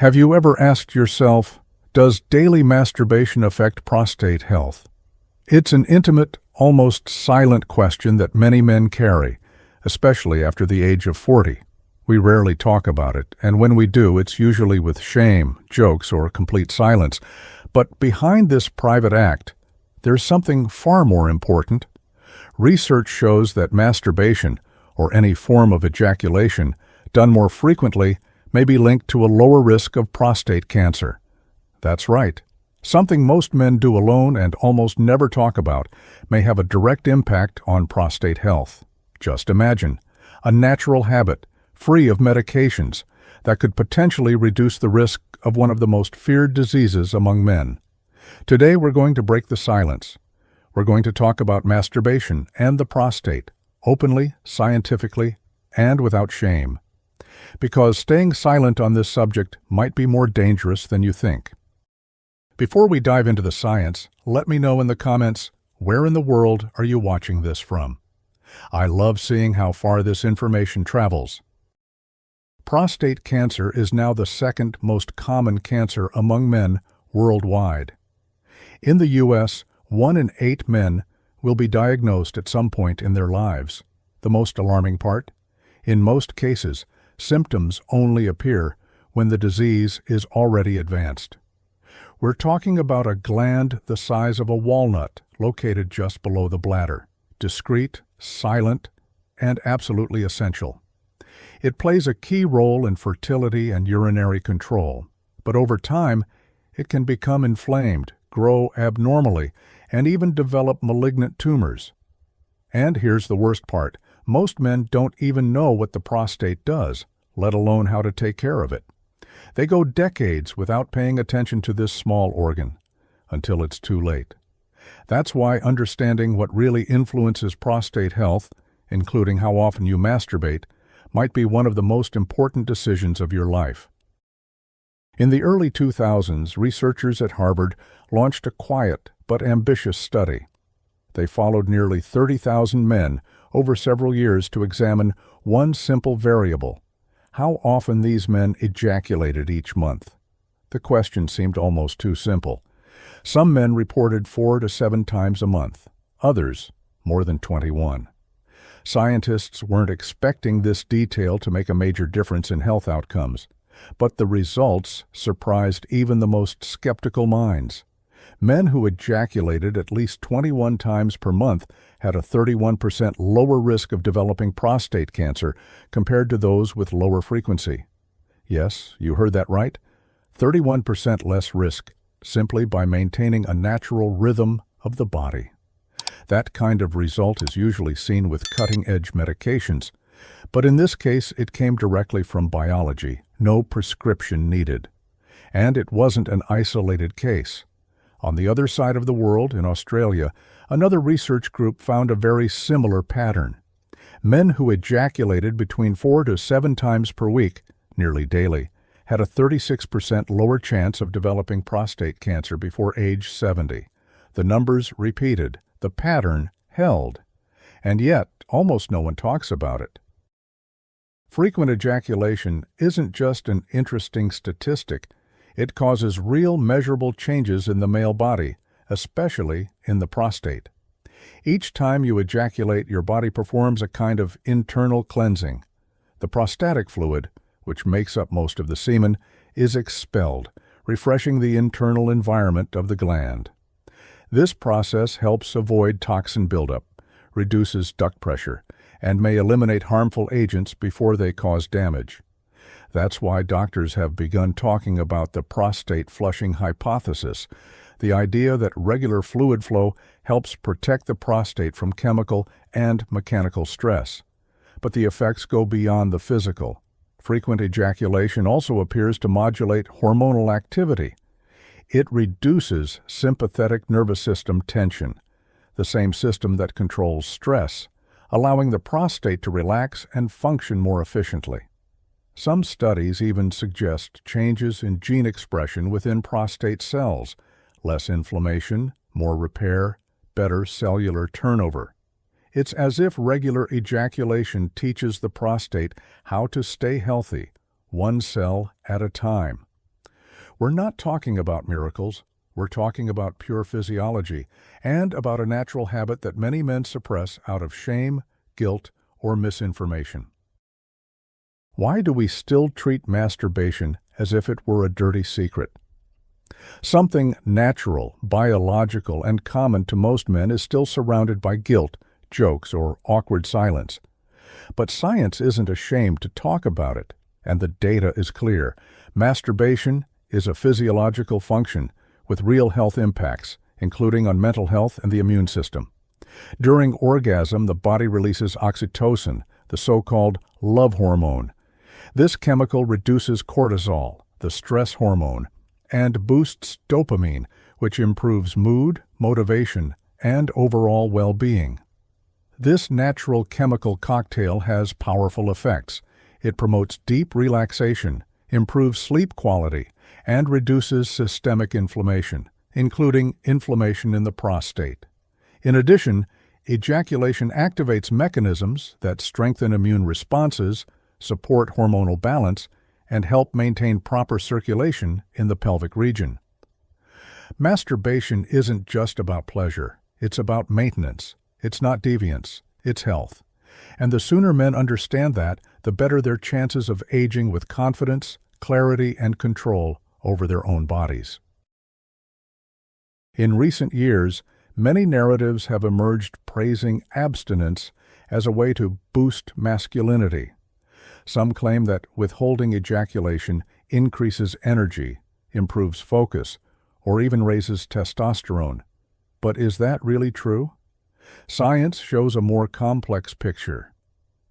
Have you ever asked yourself, does daily masturbation affect prostate health? It's an intimate, almost silent question that many men carry, especially after the age of 40. We rarely talk about it, and when we do, it's usually with shame, jokes, or complete silence. But behind this private act, there's something far more important. Research shows that masturbation, or any form of ejaculation, done more frequently, may be linked to a lower risk of prostate cancer. That's right. Something most men do alone and almost never talk about may have a direct impact on prostate health. Just imagine, a natural habit, free of medications, that could potentially reduce the risk of one of the most feared diseases among men. Today we're going to break the silence. We're going to talk about masturbation and the prostate, openly, scientifically, and without shame. Because staying silent on this subject might be more dangerous than you think. Before we dive into the science, let me know in the comments, where in the world are you watching this from? I love seeing how far this information travels. Prostate cancer is now the second most common cancer among men worldwide. In the U.S., 1 in 8 men will be diagnosed at some point in their lives. The most alarming part? In most cases, symptoms only appear when the disease is already advanced. We're talking about a gland the size of a walnut located just below the bladder, discreet, silent, and absolutely essential. It plays a key role in fertility and urinary control, but over time, it can become inflamed, grow abnormally, and even develop malignant tumors. And here's the worst part. Most men don't even know what the prostate does, let alone how to take care of it. They go decades without paying attention to this small organ, until it's too late. That's why understanding what really influences prostate health, including how often you masturbate, might be one of the most important decisions of your life. In the early 2000s, researchers at Harvard launched a quiet but ambitious study. They followed nearly 30,000 men over several years to examine one simple variable: how often these men ejaculated each month. The question seemed almost too simple. Some men reported 4 to 7 times a month, others more than 21. Scientists weren't expecting this detail to make a major difference in health outcomes, but the results surprised even the most skeptical minds. Men who ejaculated at least 21 times per month had a 31% lower risk of developing prostate cancer compared to those with lower frequency. Yes, you heard that right. 31% less risk, simply by maintaining a natural rhythm of the body. That kind of result is usually seen with cutting-edge medications, but in this case it came directly from biology, no prescription needed. And it wasn't an isolated case. On the other side of the world, in Australia, another research group found a very similar pattern. Men who ejaculated between 4 to 7 times per week, nearly daily, had a 36% lower chance of developing prostate cancer before age 70. The numbers repeated, the pattern held, and yet almost no one talks about it. Frequent ejaculation isn't just an interesting statistic. It causes real measurable changes in the male body, especially in the prostate. Each time you ejaculate, your body performs a kind of internal cleansing. The prostatic fluid, which makes up most of the semen, is expelled, refreshing the internal environment of the gland. This process helps avoid toxin buildup, reduces duct pressure, and may eliminate harmful agents before they cause damage. That's why doctors have begun talking about the prostate flushing hypothesis, the idea that regular fluid flow helps protect the prostate from chemical and mechanical stress. But the effects go beyond the physical. Frequent ejaculation also appears to modulate hormonal activity. It reduces sympathetic nervous system tension, the same system that controls stress, allowing the prostate to relax and function more efficiently. Some studies even suggest changes in gene expression within prostate cells, less inflammation, more repair, better cellular turnover. It's as if regular ejaculation teaches the prostate how to stay healthy, one cell at a time. We're not talking about miracles. We're talking about pure physiology and about a natural habit that many men suppress out of shame, guilt, or misinformation. Why do we still treat masturbation as if it were a dirty secret? Something natural, biological, and common to most men is still surrounded by guilt, jokes, or awkward silence. But science isn't ashamed to talk about it, and the data is clear. Masturbation is a physiological function with real health impacts, including on mental health and the immune system. During orgasm, the body releases oxytocin, the so-called love hormone. This chemical reduces cortisol, the stress hormone, and boosts dopamine, which improves mood, motivation, and overall well-being. This natural chemical cocktail has powerful effects. It promotes deep relaxation, improves sleep quality, and reduces systemic inflammation, including inflammation in the prostate. In addition, ejaculation activates mechanisms that strengthen immune responses, support hormonal balance, and help maintain proper circulation in the pelvic region. Masturbation isn't just about pleasure. It's about maintenance. It's not deviance. It's health. And the sooner men understand that, the better their chances of aging with confidence, clarity, and control over their own bodies. In recent years, many narratives have emerged praising abstinence as a way to boost masculinity. Some claim that withholding ejaculation increases energy, improves focus, or even raises testosterone. But is that really true? Science shows a more complex picture.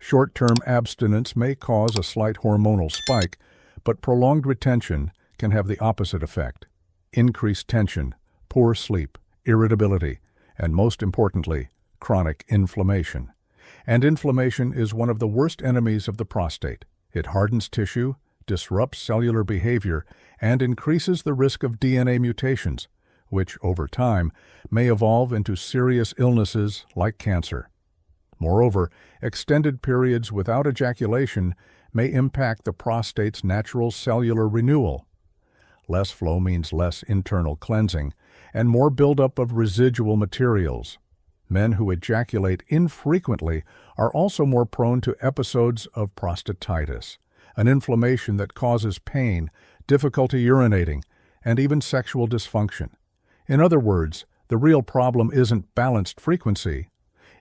Short-term abstinence may cause a slight hormonal spike, but prolonged retention can have the opposite effect: increased tension, poor sleep, irritability, and most importantly, chronic inflammation. And inflammation is one of the worst enemies of the prostate. It hardens tissue, disrupts cellular behavior, and increases the risk of DNA mutations, which, over time, may evolve into serious illnesses like cancer. Moreover, extended periods without ejaculation may impact the prostate's natural cellular renewal. Less flow means less internal cleansing and more buildup of residual materials. Men who ejaculate infrequently are also more prone to episodes of prostatitis, an inflammation that causes pain, difficulty urinating, and even sexual dysfunction. In other words, the real problem isn't balanced frequency,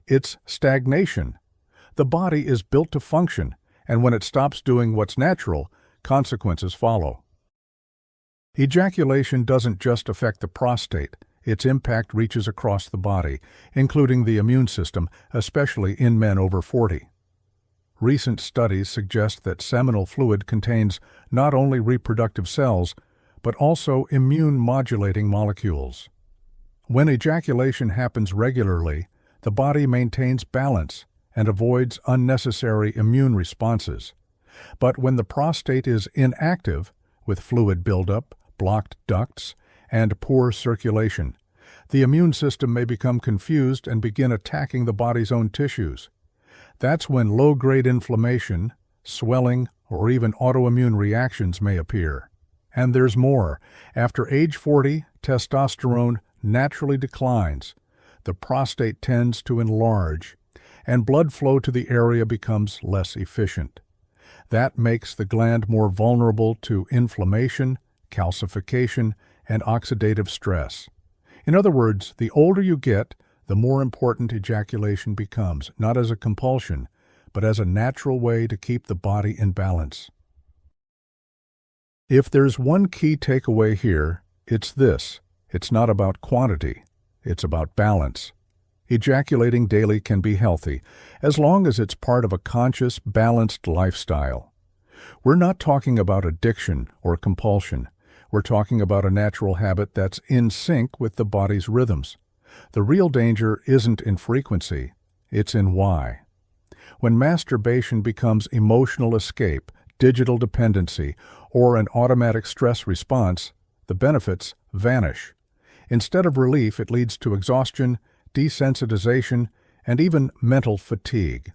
it's stagnation. The body is built to function, and when it stops doing what's natural, consequences follow. Ejaculation doesn't just affect the prostate. Its impact reaches across the body, including the immune system, especially in men over 40. Recent studies suggest that seminal fluid contains not only reproductive cells, but also immune-modulating molecules. When ejaculation happens regularly, the body maintains balance and avoids unnecessary immune responses. But when the prostate is inactive, with fluid buildup, blocked ducts, and poor circulation, the immune system may become confused and begin attacking the body's own tissues. That's when low-grade inflammation, swelling, or even autoimmune reactions may appear. And there's more. After age 40, testosterone naturally declines. The prostate tends to enlarge, and blood flow to the area becomes less efficient. That makes the gland more vulnerable to inflammation, calcification, and oxidative stress. In other words, the older you get, the more important ejaculation becomes, not as a compulsion, but as a natural way to keep the body in balance. If there's one key takeaway here, it's this: it's not about quantity, it's about balance. Ejaculating daily can be healthy, as long as it's part of a conscious, balanced lifestyle. We're not talking about addiction or compulsion. We're talking about a natural habit that's in sync with the body's rhythms. The real danger isn't in frequency, it's in why. When masturbation becomes emotional escape, digital dependency, or an automatic stress response, the benefits vanish. Instead of relief, it leads to exhaustion, desensitization, and even mental fatigue.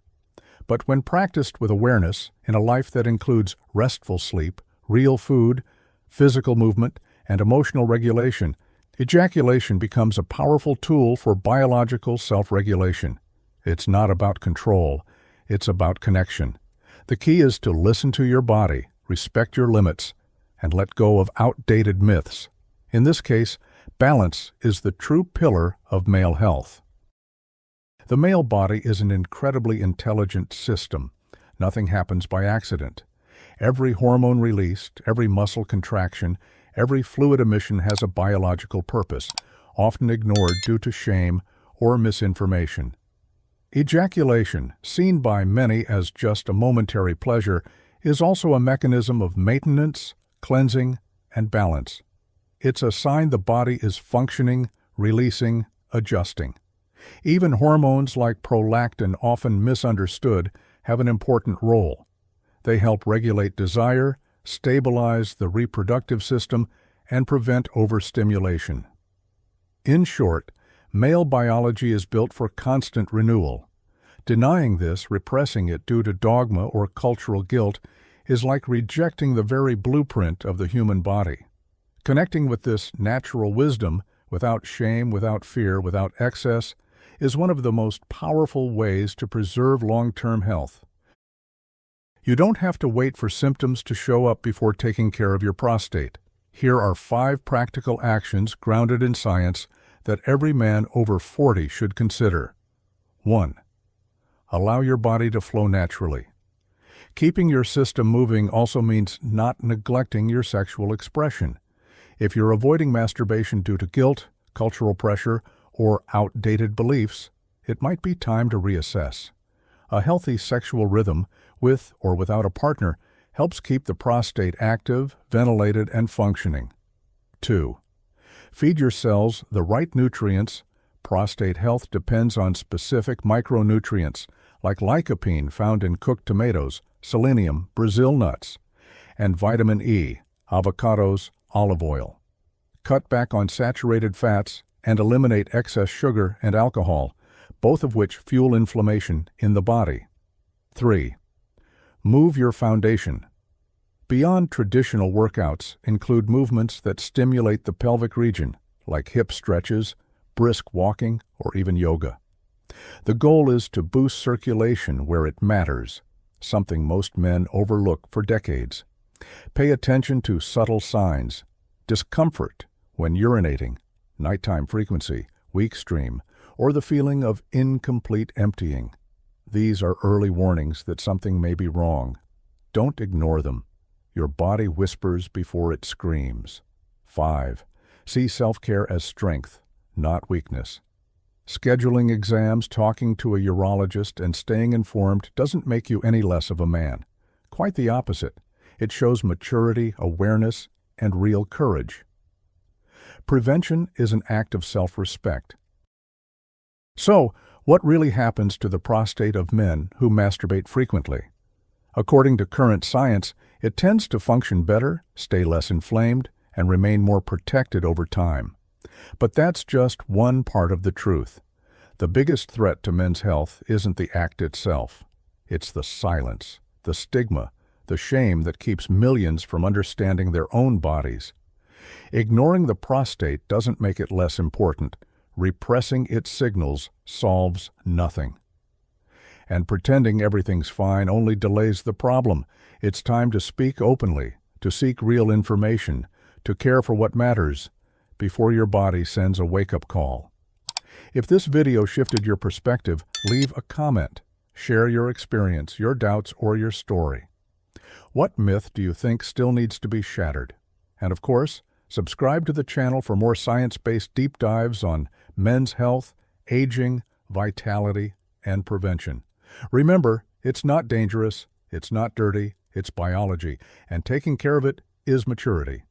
But when practiced with awareness, in a life that includes restful sleep, real food, physical movement, and emotional regulation, ejaculation becomes a powerful tool for biological self-regulation. It's not about control, it's about connection. The key is to listen to your body, respect your limits, and let go of outdated myths. In this case, balance is the true pillar of male health. The male body is an incredibly intelligent system. Nothing happens by accident. Every hormone released, every muscle contraction, every fluid emission has a biological purpose, often ignored due to shame or misinformation. Ejaculation, seen by many as just a momentary pleasure, is also a mechanism of maintenance, cleansing, and balance. It's a sign the body is functioning, releasing, adjusting. Even hormones like prolactin, often misunderstood, have an important role. They help regulate desire, stabilize the reproductive system, and prevent overstimulation. In short, male biology is built for constant renewal. Denying this, repressing it due to dogma or cultural guilt, is like rejecting the very blueprint of the human body. Connecting with this natural wisdom, without shame, without fear, without excess, is one of the most powerful ways to preserve long-term health. You don't have to wait for symptoms to show up before taking care of your prostate. Here are 5 practical actions grounded in science that every man over 40 should consider. 1. Allow your body to flow naturally. Keeping your system moving also means not neglecting your sexual expression. If you're avoiding masturbation due to guilt, cultural pressure, or outdated beliefs, it might be time to reassess. A healthy sexual rhythm, with or without a partner, helps keep the prostate active, ventilated, and functioning. 2. Feed your cells the right nutrients. Prostate health depends on specific micronutrients, like lycopene found in cooked tomatoes, selenium, Brazil nuts, and vitamin E, avocados, olive oil. Cut back on saturated fats and eliminate excess sugar and alcohol, both of which fuel inflammation in the body. 3. Move your foundation. Beyond traditional workouts, include movements that stimulate the pelvic region, like hip stretches, brisk walking, or even yoga. The goal is to boost circulation where it matters, something most men overlook for decades. Pay attention to subtle signs: discomfort when urinating, nighttime frequency, weak stream, or the feeling of incomplete emptying. These are early warnings that something may be wrong. Don't ignore them. Your body whispers before it screams. 5. See self-care as strength, not weakness. Scheduling exams, talking to a urologist, and staying informed doesn't make you any less of a man. Quite the opposite. It shows maturity, awareness, and real courage. Prevention is an act of self-respect. So, what really happens to the prostate of men who masturbate frequently? According to current science, it tends to function better, stay less inflamed, and remain more protected over time. But that's just one part of the truth. The biggest threat to men's health isn't the act itself. It's the silence, the stigma, the shame that keeps millions from understanding their own bodies. Ignoring the prostate doesn't make it less important. Repressing its signals solves nothing. And pretending everything's fine only delays the problem. It's time to speak openly, to seek real information, to care for what matters, before your body sends a wake-up call. If this video shifted your perspective, leave a comment. Share your experience, your doubts, or your story. What myth do you think still needs to be shattered? And of course, subscribe to the channel for more science-based deep dives on men's health, aging, vitality, and prevention. Remember, it's not dangerous, it's not dirty, it's biology, and taking care of it is maturity.